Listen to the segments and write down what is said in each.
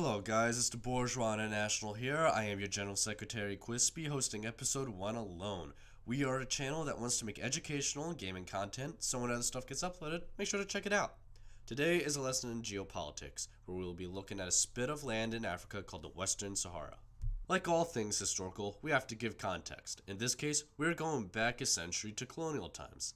Hello guys, it's the Bourgeois International here. I am your General Secretary Quispy, hosting episode 1 alone. We are a channel that wants to make educational and gaming content, so when other stuff gets uploaded, make sure to check it out. Today is a lesson in geopolitics, where we will be looking at a spit of land in Africa called the Western Sahara. Like all things historical, we have to give context. In this case, we're going back a century to colonial times.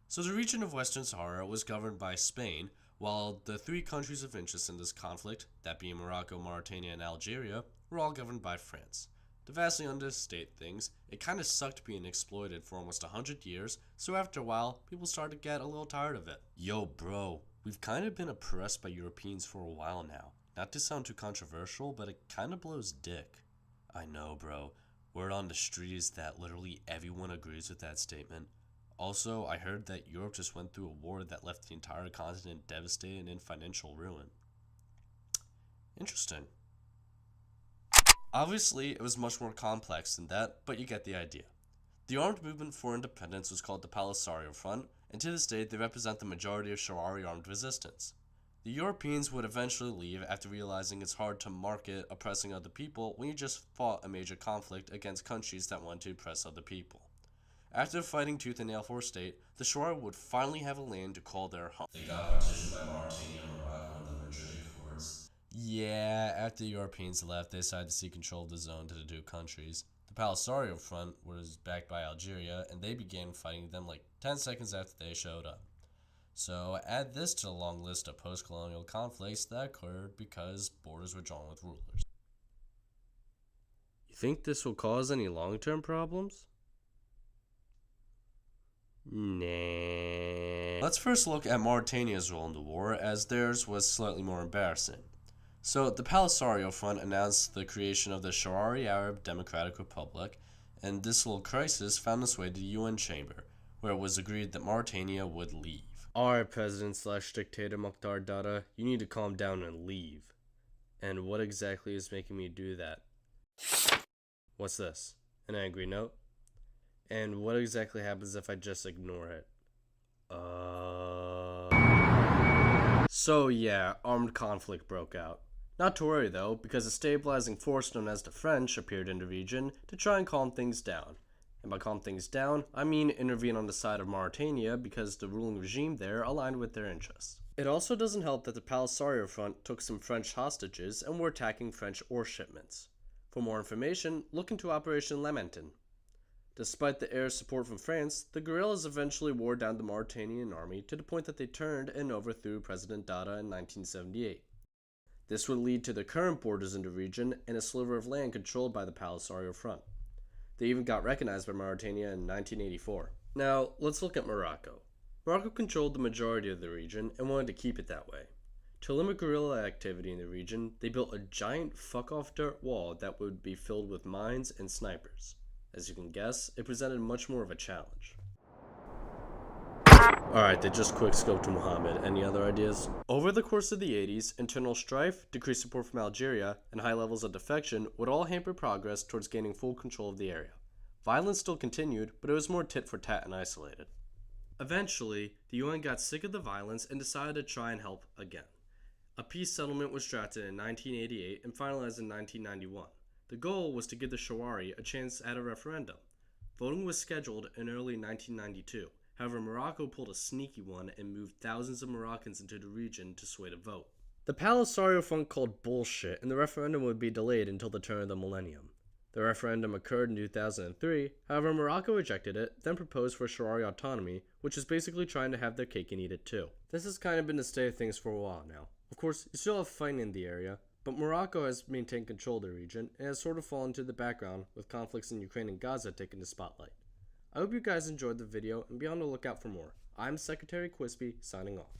So the region of Western Sahara was governed by Spain, while the three countries of interest in this conflict, that being Morocco, Mauritania, and Algeria, were all governed by France. To vastly understate things, it kinda sucked being exploited for almost 100 years, so after a while, people started to get a little tired of it. Yo bro, we've kinda been oppressed by Europeans for a while now. Not to sound too controversial, but it kinda blows dick. I know bro, word on the street is that literally everyone agrees with that statement. Also, I heard that Europe just went through a war that left the entire continent devastated and in financial ruin. Interesting. Obviously, it was much more complex than that, but you get the idea. The armed movement for independence was called the Polisario Front, and to this day they represent the majority of Sahrawi armed resistance. The Europeans would eventually leave after realizing it's hard to market oppressing other people when you just fought a major conflict against countries that want to oppress other people. After fighting tooth and nail for a state, the Sahrawi would finally have a land to call their home. They got partitioned by Mauritania and Morocco in the Madrid Accords. Yeah, after the Europeans left, they decided to seek control of the zone to the two countries. The Polisario Front was backed by Algeria, and they began fighting them like 10 seconds after they showed up. So add this to the long list of post-colonial conflicts that occurred because borders were drawn with rulers. You think this will cause any long-term problems? Nah. Let's first look at Mauritania's role in the war, as theirs was slightly more embarrassing. So, the Polisario Front announced the creation of the Sahrawi Arab Democratic Republic, and this little crisis found its way to the UN chamber, where it was agreed that Mauritania would leave. Alright, President/Dictator Mokhtar Dada, you need to calm down and leave. And what exactly is making me do that? What's this? An angry note? And what exactly happens if I just ignore it? So yeah, armed conflict broke out. Not to worry though, because a stabilizing force known as the French appeared in the region to try and calm things down. And by calm things down, I mean intervene on the side of Mauritania because the ruling regime there aligned with their interests. It also doesn't help that the Polisario Front took some French hostages and were attacking French ore shipments. For more information, look into Operation Lamentin. Despite the air support from France, the guerrillas eventually wore down the Mauritanian army to the point that they turned and overthrew President Dada in 1978. This would lead to the current borders in the region and a sliver of land controlled by the Polisario Front. They even got recognized by Mauritania in 1984. Now, let's look at Morocco. Morocco controlled the majority of the region and wanted to keep it that way. To limit guerrilla activity in the region, they built a giant fuck-off dirt wall that would be filled with mines and snipers. As you can guess, it presented much more of a challenge. Alright, they just quick scoped to Muhammad. Any other ideas? Over the course of the 80s, internal strife, decreased support from Algeria, and high levels of defection would all hamper progress towards gaining full control of the area. Violence still continued, but it was more tit for tat and isolated. Eventually, the UN got sick of the violence and decided to try and help again. A peace settlement was drafted in 1988 and finalized in 1991. The goal was to give the Sahrawi a chance at a referendum. Voting was scheduled in early 1992. However, Morocco pulled a sneaky one and moved thousands of Moroccans into the region to sway the vote. The Polisario Front called bullshit, and the referendum would be delayed until the turn of the millennium. The referendum occurred in 2003, however Morocco rejected it, then proposed for Sahrawi autonomy, which is basically trying to have their cake and eat it too. This has kind of been the state of things for a while now. Of course, you still have fighting in the area, but Morocco has maintained control of the region and has sort of fallen to the background with conflicts in Ukraine and Gaza taking the spotlight. I hope you guys enjoyed the video and be on the lookout for more. I'm Secretary Quispy, signing off.